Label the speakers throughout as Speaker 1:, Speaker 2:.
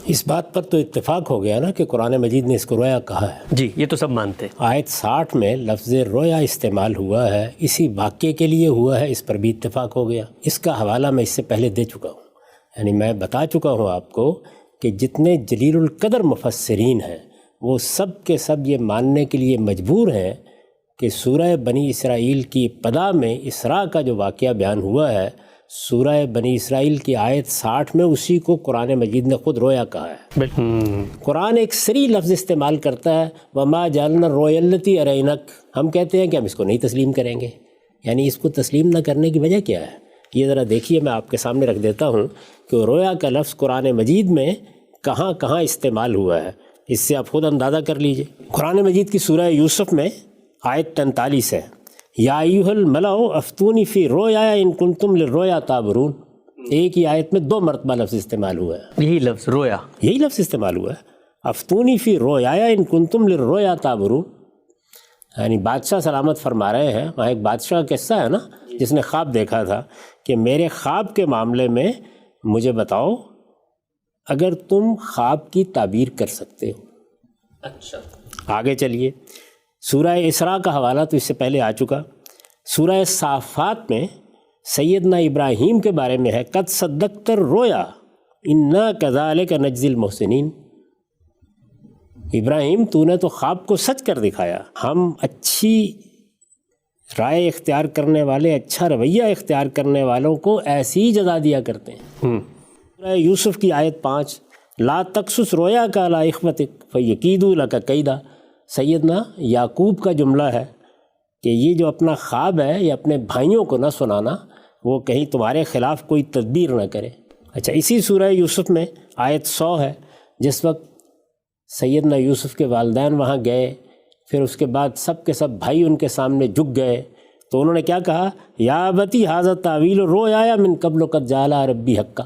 Speaker 1: اس بات پر تو اتفاق ہو گیا نا کہ قرآن مجید نے اس کو رویا کہا ہے.
Speaker 2: جی یہ تو سب مانتے ہیں.
Speaker 1: آیت 60 میں لفظ رویا استعمال ہوا ہے، اسی واقعے کے لیے ہوا ہے، اس پر بھی اتفاق ہو گیا. اس کا حوالہ میں اس سے پہلے دے چکا ہوں، یعنی میں بتا چکا ہوں آپ کو کہ جتنے جلیل القدر مفسرین ہیں وہ سب کے سب یہ ماننے کے لیے مجبور ہیں کہ سورہ بنی اسرائیل کی ابتدا میں اسراء کا جو واقعہ بیان ہوا ہے، سورہ بنی اسرائیل کی آیت 60 میں اسی کو قرآن مجید نے خود رویا کہا ہے. قرآن ایک صریح لفظ استعمال کرتا ہے، وما جعلنا الرؤیا التي ارینک. ہم کہتے ہیں کہ ہم اس کو نہیں تسلیم کریں گے، یعنی اس کو تسلیم نہ کرنے کی وجہ کیا ہے؟ یہ ذرا دیکھیے، میں آپ کے سامنے رکھ دیتا ہوں کہ رویا کا لفظ قرآن مجید میں کہاں کہاں استعمال ہوا ہے، اس سے آپ خود اندازہ کر لیجئے. قرآن مجید کی سورہ یوسف میں آیت 43 ہے، یا ایھا الملأ افتونی فی رؤیا ان کنتم للرؤیا تعبرون. ایک ہی آیت میں 2 مرتبہ لفظ استعمال ہوا ہے،
Speaker 2: یہی لفظ رویا،
Speaker 1: یہی لفظ استعمال ہوا ہے، افتونی فی رؤیا ان کنتم للرؤیا تعبرون. یعنی بادشاہ سلامت فرما رہے ہیں، وہاں ایک بادشاہ کا قصہ ہے نا جس نے خواب دیکھا تھا کہ میرے خواب کے معاملے میں مجھے بتاؤ اگر تم خواب کی تعبیر کر سکتے ہو.
Speaker 2: اچھا
Speaker 1: آگے چلیے، سورہ اسراء کا حوالہ تو اس سے پہلے آ چکا. سورہ صافات میں سیدنا ابراہیم کے بارے میں ہے، قد صدقت الرؤیا انا کذالک نجزی المحسنین. ابراہیم تو نے تو خواب کو سچ کر دکھایا، ہم اچھی رائے اختیار کرنے والے، اچھا رویہ اختیار کرنے والوں کو ایسی ہی جزا دیا کرتے ہیں. سورہ یوسف کی آیت 5، لا تقصص رؤیاک علی اخوتک فیکیدوا لک کیدا. سیدنا یعقوب کا جملہ ہے کہ یہ جو اپنا خواب ہے یہ اپنے بھائیوں کو نہ سنانا، وہ کہیں تمہارے خلاف کوئی تدبیر نہ کرے. اچھا، اسی سورہ یوسف میں آیت 100 ہے، جس وقت سیدنا یوسف کے والدین وہاں گئے، پھر اس کے بعد سب کے سب بھائی ان کے سامنے جھک گئے، تو انہوں نے کیا کہا، یا ابتی ھذا تاویل رؤیا من قبل قد جعلها ربی حقا.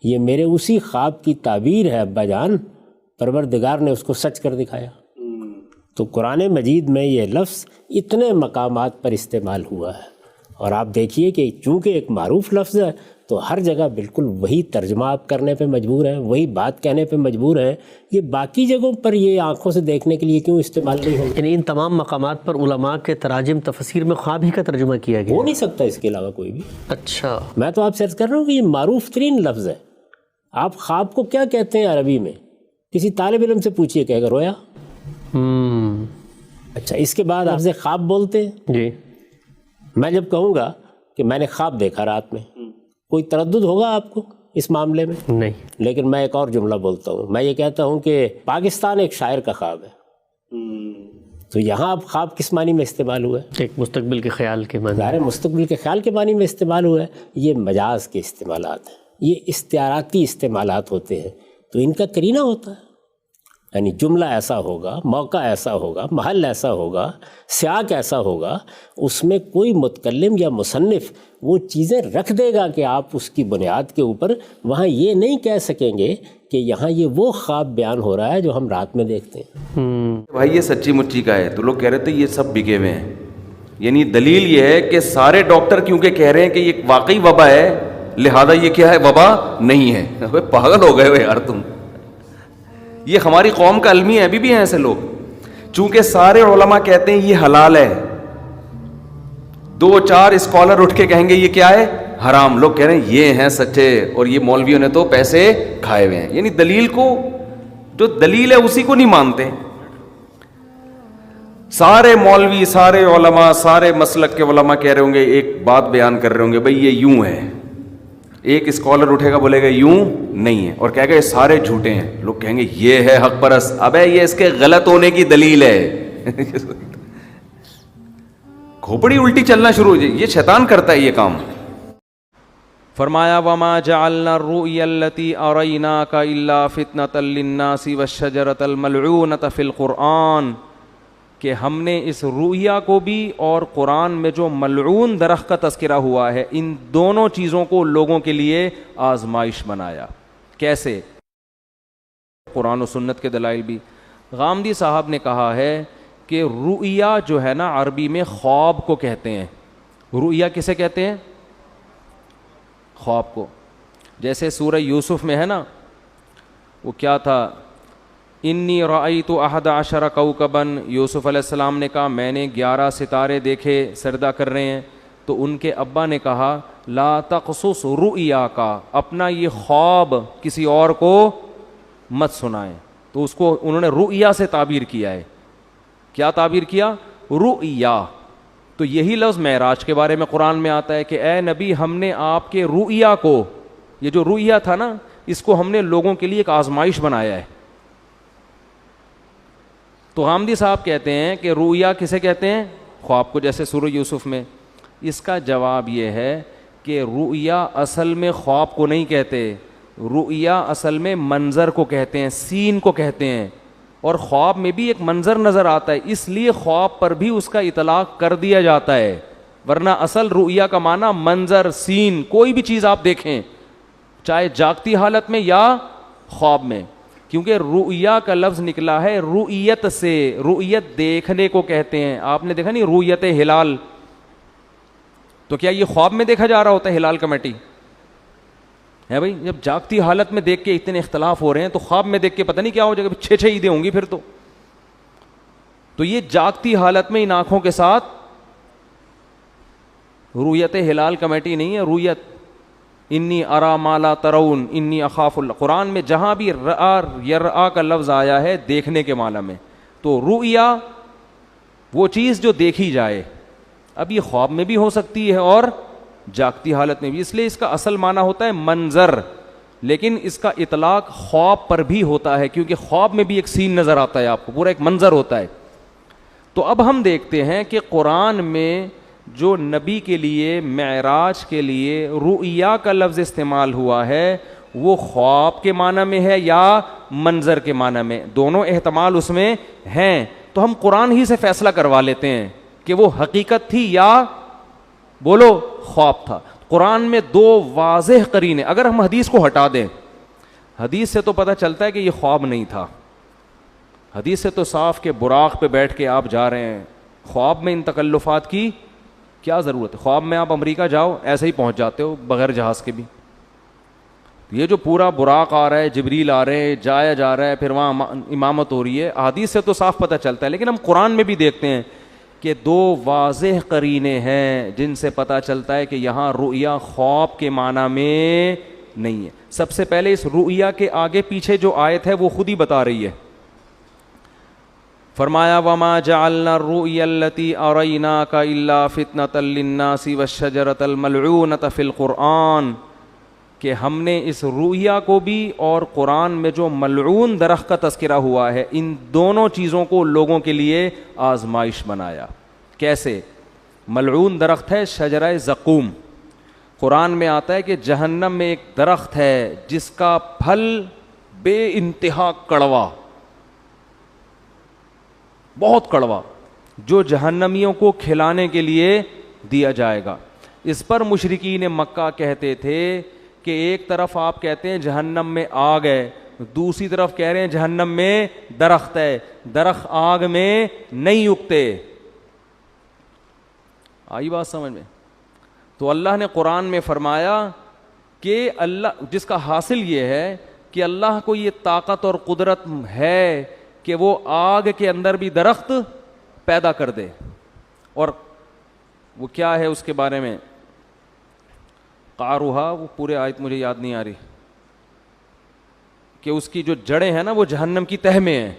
Speaker 1: یہ میرے اسی خواب کی تعبیر ہے ابا جان، پروردگار نے اس کو سچ کر دکھایا. تو قرآن مجید میں یہ لفظ اتنے مقامات پر استعمال ہوا ہے، اور آپ دیکھیے کہ چونکہ ایک معروف لفظ ہے تو ہر جگہ بالکل وہی ترجمہ آپ کرنے پہ مجبور ہیں، وہی بات کہنے پہ مجبور ہیں. یہ باقی جگہوں پر یہ آنکھوں سے دیکھنے کے لیے کیوں استعمال نہیں ہوگا؟
Speaker 2: یعنی ان تمام مقامات پر علماء کے تراجم تفسیر میں خواب ہی کا ترجمہ کیا گیا
Speaker 1: ہو نہیں سکتا اس کے علاوہ کوئی بھی.
Speaker 2: اچھا،
Speaker 1: میں تو آپ سے عرض کر رہا ہوں کہ یہ معروف ترین لفظ ہے. آپ خواب کو کیا کہتے ہیں عربی میں؟ کسی طالب علم سے پوچھئے، کہے گا رویا. اچھا، اس کے بعد آپ سے خواب بولتے ہیں.
Speaker 2: جی،
Speaker 1: میں جب کہوں گا کہ میں نے خواب دیکھا رات میں، کوئی تردد ہوگا آپ کو اس معاملے میں؟
Speaker 2: نہیں.
Speaker 1: لیکن میں ایک اور جملہ بولتا ہوں، میں یہ کہتا ہوں کہ پاکستان ایک شاعر کا خواب ہے. تو یہاں اب خواب کس معنی میں استعمال ہوا ہے؟
Speaker 2: ایک مستقبل کے خیال کے معنی.
Speaker 1: ظاہر مستقبل کے خیال کے معنی میں استعمال ہوا ہے. یہ مجاز کے استعمالات ہیں، یہ استعاراتی استعمالات ہوتے ہیں، تو ان کا قرینہ ہوتا ہے. یعنی جملہ ایسا ہوگا، موقع ایسا ہوگا، محل ایسا ہوگا، سیاق ایسا ہوگا، اس میں کوئی متکلم یا مصنف وہ چیزیں رکھ دے گا کہ آپ اس کی بنیاد کے اوپر وہاں یہ نہیں کہہ سکیں گے کہ یہاں یہ وہ خواب بیان ہو رہا ہے جو ہم رات میں دیکھتے ہیں.
Speaker 3: بھائی یہ سچی مچی کا ہے، تو لوگ کہہ رہے تھے یہ سب بگے ہوئے ہیں. یعنی دلیل یہ ہے کہ سارے ڈاکٹر کیونکہ کہہ رہے ہیں کہ یہ واقعی وبا ہے، لہذا یہ کیا ہے، وبا نہیں ہے. پاگل ہو گئے ہو یار تم. یہ ہماری قوم کا المی ہے، ابھی بھی ہیں ایسے لوگ. چونکہ سارے علماء کہتے ہیں یہ حلال ہے، 2-4 اسکالر اٹھ کے کہیں گے یہ کیا ہے، حرام. لوگ کہہ رہے ہیں یہ ہیں سچے، اور یہ مولویوں نے تو پیسے کھائے ہوئے ہیں. یعنی دلیل کو، جو دلیل ہے اسی کو نہیں مانتے. سارے مولوی، سارے علماء، سارے مسلک کے علماء کہہ رہے ہوں گے، ایک بات بیان کر رہے ہوں گے، بھئی یہ یوں ہے. ایک اسکالر اٹھے گا بولے گا یوں نہیں ہے، اور کہے گا یہ سارے جھوٹے ہیں. لوگ کہیں گے یہ ہے حق پرست. ابے یہ اس کے غلط ہونے کی دلیل ہے. کھوپڑی الٹی چلنا شروع ہو جائے. یہ شیطان کرتا ہے یہ کام. فرمایا وما جعلنا الرؤيا التي اريناك الا فتنة للناس والشجرة الملعونة في القرآن، کہ ہم نے اس رؤیا کو بھی اور قرآن میں جو ملعون درخت کا تذکرہ ہوا ہے، ان دونوں چیزوں کو لوگوں کے لیے آزمائش بنایا. کیسے؟ قرآن و سنت کے دلائل بھی. غامدی صاحب نے کہا ہے کہ رؤیا جو ہے نا عربی میں خواب کو کہتے ہیں. رؤیا کسے کہتے ہیں؟ خواب کو. جیسے سورہ یوسف میں ہے نا، وہ کیا تھا؟ انی رأیت 11 کوکبا، یوسف علیہ السلام نے کہا میں نے 11 ستارے دیکھے سجدہ کر رہے ہیں. تو ان کے ابا نے کہا لا تقصص رؤیاک، اپنا یہ خواب کسی اور کو مت سنائیں. تو اس کو انہوں نے رؤیا سے تعبیر کیا ہے. کیا تعبیر کیا؟ رؤیا. تو یہی لفظ معراج کے بارے میں قرآن میں آتا ہے کہ اے نبی ہم نے آپ کے رؤیا کو، یہ جو رؤیا تھا نا، اس کو ہم نے لوگوں کے لیے ایک آزمائش بنایا ہے. تو غامدی صاحب کہتے ہیں کہ رؤیا کسے کہتے ہیں؟ خواب کو، جیسے سورہ یوسف میں. اس کا جواب یہ ہے کہ رؤیا اصل میں خواب کو نہیں کہتے، رؤیا اصل میں منظر کو کہتے ہیں، سین کو کہتے ہیں. اور خواب میں بھی ایک منظر نظر آتا ہے، اس لیے خواب پر بھی اس کا اطلاق کر دیا جاتا ہے. ورنہ اصل رؤیا کا معنی منظر، سین، کوئی بھی چیز آپ دیکھیں، چاہے جاگتی حالت میں یا خواب میں. کیونکہ رؤیا کا لفظ نکلا ہے رؤیت سے، رؤیت دیکھنے کو کہتے ہیں. آپ نے دیکھا نہیں رؤیت ہلال؟ تو کیا یہ خواب میں دیکھا جا رہا ہوتا ہے ہلال کمیٹی ہے بھائی؟ جب جاگتی حالت میں دیکھ کے اتنے اختلاف ہو رہے ہیں تو خواب میں دیکھ کے پتہ نہیں کیا ہو جائے گا، 6 عیدیں ہوں گی پھر تو یہ جاگتی حالت میں ان آنکھوں کے ساتھ رؤیت ہلال کمیٹی نہیں ہے، رؤیت انی ارا ما لا ترون انی اخاف اللہ. قرآن میں جہاں بھی رآ یرآ کا لفظ آیا ہے دیکھنے کے معنی میں، تو رؤیا وہ چیز جو دیکھی جائے. اب یہ خواب میں بھی ہو سکتی ہے اور جاگتی حالت میں بھی، اس لیے اس کا اصل معنی ہوتا ہے منظر، لیکن اس کا اطلاق خواب پر بھی ہوتا ہے کیونکہ خواب میں بھی ایک سین نظر آتا ہے، آپ کو پورا ایک منظر ہوتا ہے. تو اب ہم دیکھتے ہیں کہ قرآن میں جو نبی کے لیے معراج کے لیے رؤیا کا لفظ استعمال ہوا ہے وہ خواب کے معنی میں ہے یا منظر کے معنی میں، دونوں احتمال اس میں ہیں. تو ہم قرآن ہی سے فیصلہ کروا لیتے ہیں کہ وہ حقیقت تھی یا بولو خواب تھا. قرآن میں 2 واضح قرینے، اگر ہم حدیث کو ہٹا دیں، حدیث سے تو پتہ چلتا ہے کہ یہ خواب نہیں تھا. حدیث سے تو صاف کہ براق پہ بیٹھ کے آپ جا رہے ہیں، خواب میں ان تکلفات کی کیا ضرورت ہے؟ خواب میں آپ امریکہ جاؤ ایسے ہی پہنچ جاتے ہو بغیر جہاز کے بھی. یہ جو پورا براق آ رہا ہے، جبریل آ رہے ہیں، جایا جا رہا ہے، پھر وہاں امامت ہو رہی ہے، حدیث سے تو صاف پتہ چلتا ہے. لیکن ہم قرآن میں بھی دیکھتے ہیں کہ 2 واضح قرینے ہیں جن سے پتہ چلتا ہے کہ یہاں رؤیا خواب کے معنی میں نہیں ہے. سب سے پہلے اس رؤیا کے آگے پیچھے جو آیت ہے وہ خود ہی بتا رہی ہے. فرمایا وما جعلنا الرؤيا التي أريناك إلا فتنة للناس والشجرة الملعونة في القرآن، کہ ہم نے اس رؤیا کو بھی اور قرآن میں جو ملعون درخت کا تذکرہ ہوا ہے ان دونوں چیزوں کو لوگوں کے لیے آزمائش بنایا. کیسے؟ ملعون درخت ہے شجرہ زقوم. قرآن میں آتا ہے کہ جہنم میں ایک درخت ہے جس کا پھل بے انتہا کڑوا، بہت کڑوا، جو جہنمیوں کو کھلانے کے لیے دیا جائے گا. اس پر مشرکین مکہ کہتے تھے کہ ایک طرف آپ کہتے ہیں جہنم میں آگ ہے، دوسری طرف کہہ رہے ہیں جہنم میں درخت ہے، درخت آگ میں نہیں اگتے. آئی بات سمجھ میں؟ تو اللہ نے قرآن میں فرمایا کہ اللہ، جس کا حاصل یہ ہے کہ اللہ کو یہ طاقت اور قدرت ہے کہ وہ آگ کے اندر بھی درخت پیدا کر دے. اور وہ کیا ہے اس کے بارے میں قاروہا، وہ پورے آیت مجھے یاد نہیں آ رہی، کہ اس کی جو جڑیں ہیں نا وہ جہنم کی تہ میں ہیں،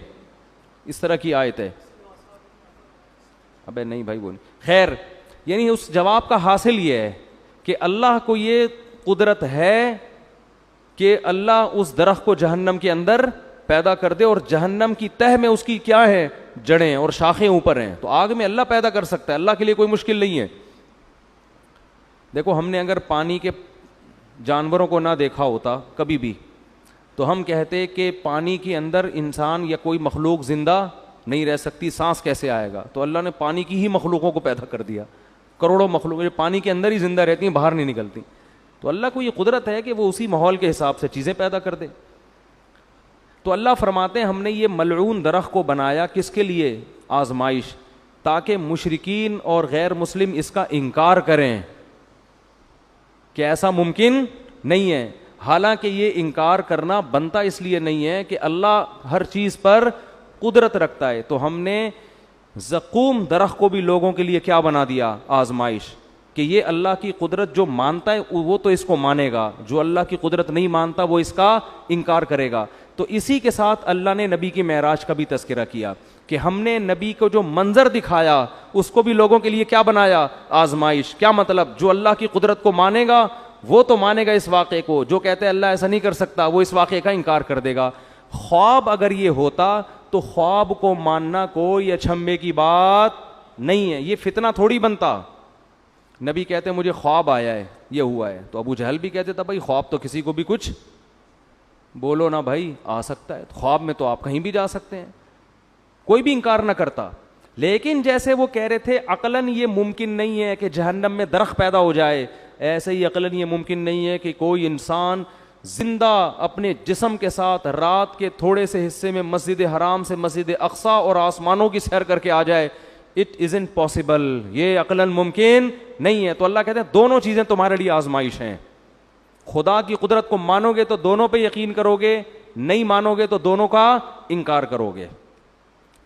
Speaker 3: اس طرح کی آیت ہے. ابے نہیں بھائی وہ نہیں. خیر، یعنی اس جواب کا حاصل یہ ہے کہ اللہ کو یہ قدرت ہے کہ اللہ اس درخت کو جہنم کے اندر پیدا کر دے، اور جہنم کی تہ میں اس کی کیا ہے؟ جڑیں اور شاخیں اوپر ہیں. تو آگ میں اللہ پیدا کر سکتا ہے، اللہ کے لیے کوئی مشکل نہیں ہے. دیکھو ہم نے اگر پانی کے جانوروں کو نہ دیکھا ہوتا کبھی بھی تو ہم کہتے کہ پانی کے اندر انسان یا کوئی مخلوق زندہ نہیں رہ سکتی، سانس کیسے آئے گا؟ تو اللہ نے پانی کی ہی مخلوقوں کو پیدا کر دیا، کروڑوں مخلوق جو پانی کے اندر ہی زندہ رہتی ہیں، باہر نہیں نکلتی. تو اللہ کو یہ قدرت ہے کہ وہ اسی ماحول کے حساب سے چیزیں پیدا کر دے. تو اللہ فرماتے ہیں ہم نے یہ ملعون درخت کو بنایا کس کے لیے؟ آزمائش، تاکہ مشرکین اور غیر مسلم اس کا انکار کریں کہ ایسا ممکن نہیں ہے. حالانکہ یہ انکار کرنا بنتا اس لیے نہیں ہے کہ اللہ ہر چیز پر قدرت رکھتا ہے. تو ہم نے زقوم درخت کو بھی لوگوں کے لیے کیا بنا دیا؟ آزمائش, کہ یہ اللہ کی قدرت جو مانتا ہے وہ تو اس کو مانے گا, جو اللہ کی قدرت نہیں مانتا وہ اس کا انکار کرے گا. تو اسی کے ساتھ اللہ نے نبی کی معراج کا بھی تذکرہ کیا کہ ہم نے نبی کو جو منظر دکھایا اس کو بھی لوگوں کے لیے کیا بنایا؟ آزمائش. کیا مطلب؟ جو اللہ کی قدرت کو مانے گا وہ تو مانے گا اس واقعے کو, جو کہتے ہیں اللہ ایسا نہیں کر سکتا وہ اس واقعے کا انکار کر دے گا. خواب اگر یہ ہوتا تو خواب کو ماننا کوئی اچھمبے کی بات نہیں ہے, یہ فتنہ تھوڑی بنتا. نبی کہتے ہیں مجھے خواب آیا ہے, یہ ہوا ہے, تو ابو جہل بھی کہتے تھا بھائی خواب تو کسی کو بھی کچھ بولو نا بھائی آ سکتا ہے, خواب میں تو آپ کہیں بھی جا سکتے ہیں, کوئی بھی انکار نہ کرتا. لیکن جیسے وہ کہہ رہے تھے عقلاً یہ ممکن نہیں ہے کہ جہنم میں درخت پیدا ہو جائے, ایسے ہی عقلاً یہ ممکن نہیں ہے کہ کوئی انسان زندہ اپنے جسم کے ساتھ رات کے تھوڑے سے حصے میں مسجد حرام سے مسجد اقصی اور آسمانوں کی سیر کر کے آ جائے. اٹ ازنٹ پاسبل, یہ عقلاً ممکن نہیں ہے. تو اللہ کہتے ہیں دونوں چیزیں تمہارے لیے آزمائش ہیں. خدا کی قدرت کو مانو گے تو دونوں پہ یقین کرو گے, نہیں مانو گے تو دونوں کا انکار کرو گے.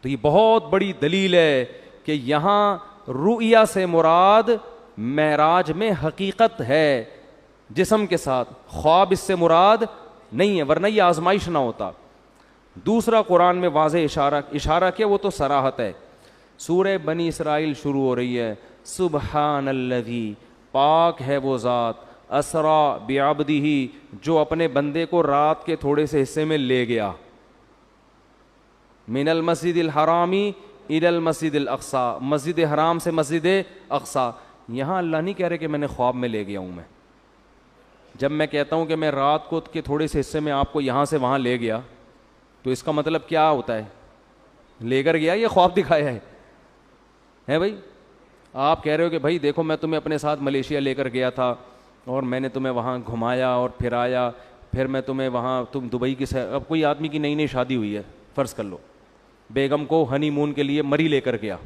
Speaker 3: تو یہ بہت بڑی دلیل ہے کہ یہاں رؤیا سے مراد معراج میں حقیقت ہے جسم کے ساتھ, خواب اس سے مراد نہیں ہے, ورنہ یہ آزمائش نہ ہوتا. دوسرا قرآن میں واضح اشارہ کیا, وہ تو صراحت ہے. سورہ بنی اسرائیل شروع ہو رہی ہے, سبحان الذی, پاک ہے وہ ذات, اسرا بعبدہ, جو اپنے بندے کو رات کے تھوڑے سے حصے میں لے گیا, من المسجد الحرامی الی المسجد الاقصی, مسجد حرام سے مسجد اقصی. یہاں اللہ نہیں کہہ رہے کہ میں نے خواب میں لے گیا ہوں. میں جب میں کہتا ہوں کہ میں رات کو کے تھوڑے سے حصے میں آپ کو یہاں سے وہاں لے گیا, تو اس کا مطلب کیا ہوتا ہے؟ لے کر گیا, یہ خواب دکھایا ہے بھائی. آپ کہہ رہے ہو کہ بھائی دیکھو میں تمہیں اپنے ساتھ ملیشیا لے کر گیا تھا اور میں نے تمہیں وہاں گھمایا اور پھرایا, پھر میں تمہیں وہاں, تم دبئی کی اب کوئی آدمی کی نئی شادی ہوئی ہے, فرض کر لو, بیگم کو ہنی مون کے لیے مری لے کر گیا,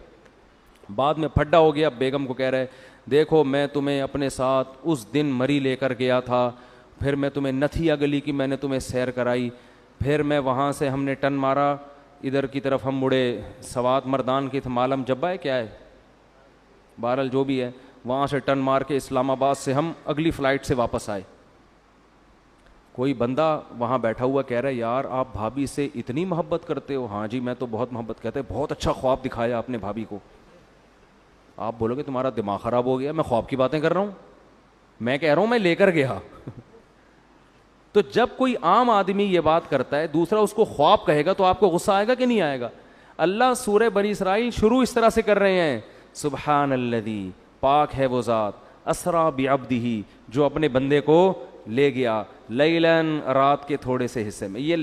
Speaker 3: بعد میں پھڈا ہو گیا, بیگم کو کہہ رہے دیکھو میں تمہیں اپنے ساتھ اس دن مری لے کر گیا تھا, پھر میں تمہیں نتھیا گلی کی میں نے تمہیں سیر کرائی, پھر میں وہاں سے ہم نے ٹن مارا ادھر کی طرف, ہم مڑے سوات مردان کی معلم جبہ ہے کیا ہے, بہرحال جو بھی ہے, وہاں سے ٹن مار کے اسلام آباد سے ہم اگلی فلائٹ سے واپس آئے. کوئی بندہ وہاں بیٹھا ہوا کہہ رہا ہے یار آپ بھابھی سے اتنی محبت کرتے ہو؟ ہاں جی میں تو بہت محبت. کہتے ہیں بہت اچھا خواب دکھایا آپ نے بھابھی کو. آپ بولو گے تمہارا دماغ خراب ہو گیا, میں خواب کی باتیں کر رہا ہوں, میں کہہ رہا ہوں میں لے کر گیا. تو جب کوئی عام آدمی یہ بات کرتا ہے, دوسرا اس کو خواب کہے گا, تو آپ کو غصہ آئے گا کہ نہیں آئے گا؟ اللہ سورہ بنی اسرائیل شروع اس طرح سے کر رہے ہیں, سبحان الذی, پاک ہے وہ ذات, اسرا بعبدہ, جو اپنے بندے کو لے گیا, لیلاً, رات کے تھوڑے سے حصے میں. یہ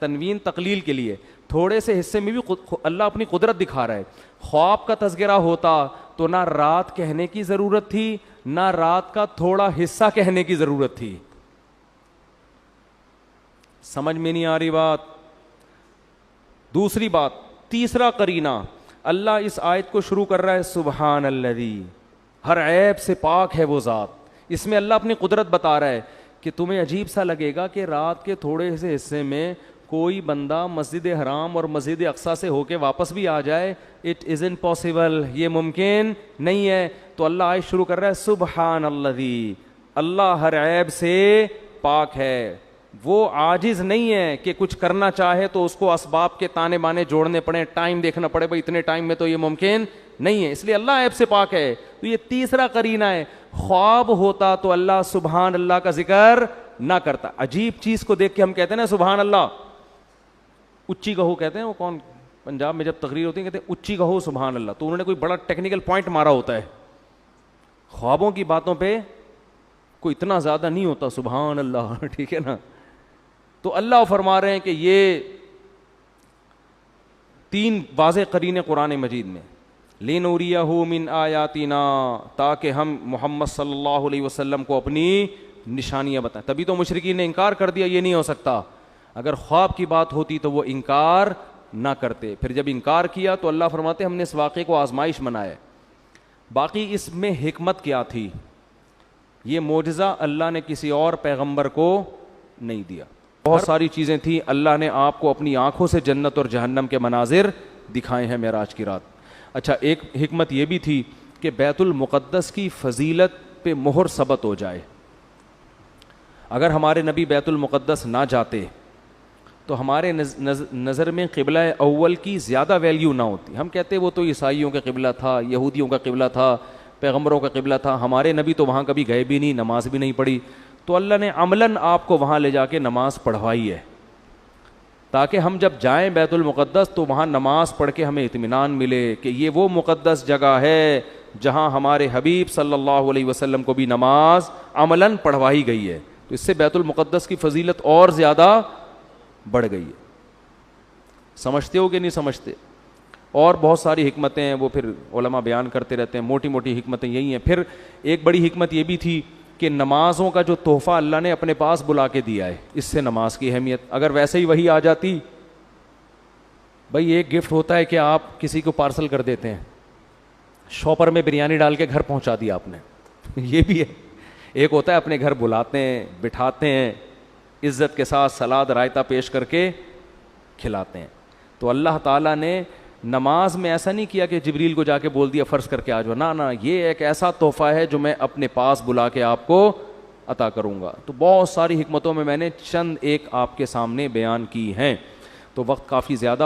Speaker 3: تنوین تقلیل کے لیے, تھوڑے سے حصے میں بھی اللہ اپنی قدرت دکھا رہا ہے. خواب کا تذکرہ ہوتا تو نہ رات کہنے کی ضرورت تھی, نہ رات کا تھوڑا حصہ کہنے کی ضرورت تھی. سمجھ میں نہیں آ رہی بات؟ دوسری بات, تیسرا قرینہ, اللہ اس آیت کو شروع کر رہا ہے سبحان الذی, ہر عیب سے پاک ہے وہ ذات. اس میں اللہ اپنی قدرت بتا رہا ہے کہ تمہیں عجیب سا لگے گا کہ رات کے تھوڑے سے حصے میں کوئی بندہ مسجد حرام اور مسجد اقصی سے ہو کے واپس بھی آ جائے. اٹ ازنٹ پاسبل, یہ ممکن نہیں ہے. تو اللہ آیت شروع کر رہا ہے سبحان الذی, اللہ ہر عیب سے پاک ہے, وہ عاجز نہیں ہے کہ کچھ کرنا چاہے تو اس کو اسباب کے تانے بانے جوڑنے پڑے, ٹائم دیکھنا پڑے, بھائی اتنے ٹائم میں تو یہ ممکن نہیں ہے, اس لیے اللہ عیب سے پاک ہے. تو یہ تیسرا قرینہ ہے. خواب ہوتا تو اللہ سبحان اللہ کا ذکر نہ کرتا. عجیب چیز کو دیکھ کے ہم کہتے ہیں نا سبحان اللہ, اچھی کہو کہتے ہیں, وہ کون پنجاب میں جب تقریر ہوتی ہے کہتے ہیں اچھی کہو سبحان اللہ, تو انہوں نے کوئی بڑا ٹیکنیکل پوائنٹ مارا ہوتا ہے. خوابوں کی باتوں پہ کوئی اتنا زیادہ نہیں ہوتا سبحان اللہ, ٹھیک ہے نا. تو اللہ فرما رہے ہیں کہ یہ تین واضح قرینے قرآن مجید میں, لِنُرِيَهُ مِنْ آیَاتِنَا, تاکہ ہم محمد صلی اللہ علیہ وسلم کو اپنی نشانیاں بتائیں. تبھی تو مشرکین نے انکار کر دیا, یہ نہیں ہو سکتا. اگر خواب کی بات ہوتی تو وہ انکار نہ کرتے. پھر جب انکار کیا تو اللہ فرماتے ہم نے اس واقعے کو آزمائش بنایا. باقی اس میں حکمت کیا تھی؟ یہ معجزہ اللہ نے کسی اور پیغمبر کو نہیں دیا. بہت ساری چیزیں تھیں, اللہ نے آپ کو اپنی آنکھوں سے جنت اور جہنم کے مناظر دکھائے ہیں معراج کی رات. اچھا, ایک حکمت یہ بھی تھی کہ بیت المقدس کی فضیلت پہ مہر ثبت ہو جائے. اگر ہمارے نبی بیت المقدس نہ جاتے تو ہمارے نظر میں قبلہ اول کی زیادہ ویلیو نہ ہوتی. ہم کہتے وہ تو عیسائیوں کا قبلہ تھا, یہودیوں کا قبلہ تھا, پیغمبروں کا قبلہ تھا, ہمارے نبی تو وہاں کبھی گئے بھی نہیں, نماز بھی نہیں پڑھی. تو اللہ نے عملاً آپ کو وہاں لے جا کے نماز پڑھوائی ہے تاکہ ہم جب جائیں بیت المقدس تو وہاں نماز پڑھ کے ہمیں اطمینان ملے کہ یہ وہ مقدس جگہ ہے جہاں ہمارے حبیب صلی اللہ علیہ وسلم کو بھی نماز عملاً پڑھوائی گئی ہے. تو اس سے بیت المقدس کی فضیلت اور زیادہ بڑھ گئی ہے. سمجھتے ہو کہ نہیں سمجھتے؟ اور بہت ساری حکمتیں ہیں, وہ پھر علماء بیان کرتے رہتے ہیں. موٹی موٹی حکمتیں یہی ہیں. پھر ایک بڑی حکمت یہ بھی تھی کہ نمازوں کا جو تحفہ اللہ نے اپنے پاس بلا کے دیا ہے, اس سے نماز کی اہمیت. اگر ویسے ہی وہی آ جاتی, بھائی ایک گفٹ ہوتا ہے کہ آپ کسی کو پارسل کر دیتے ہیں, شاپر میں بریانی ڈال کے گھر پہنچا دیا آپ نے, یہ بھی ہے. ایک ہوتا ہے اپنے گھر بلاتے ہیں, بٹھاتے ہیں, عزت کے ساتھ سلاد رائتا پیش کر کے کھلاتے ہیں. تو اللہ تعالیٰ نے نماز میں ایسا نہیں کیا کہ جبریل کو جا کے بول دیا فرض کر کے آ جاؤ, نہ, یہ ایک ایسا تحفہ ہے جو میں اپنے پاس بلا کے آپ کو عطا کروں گا. تو بہت ساری حکمتوں میں نے چند ایک آپ کے سامنے بیان کی ہیں. تو وقت کافی زیادہ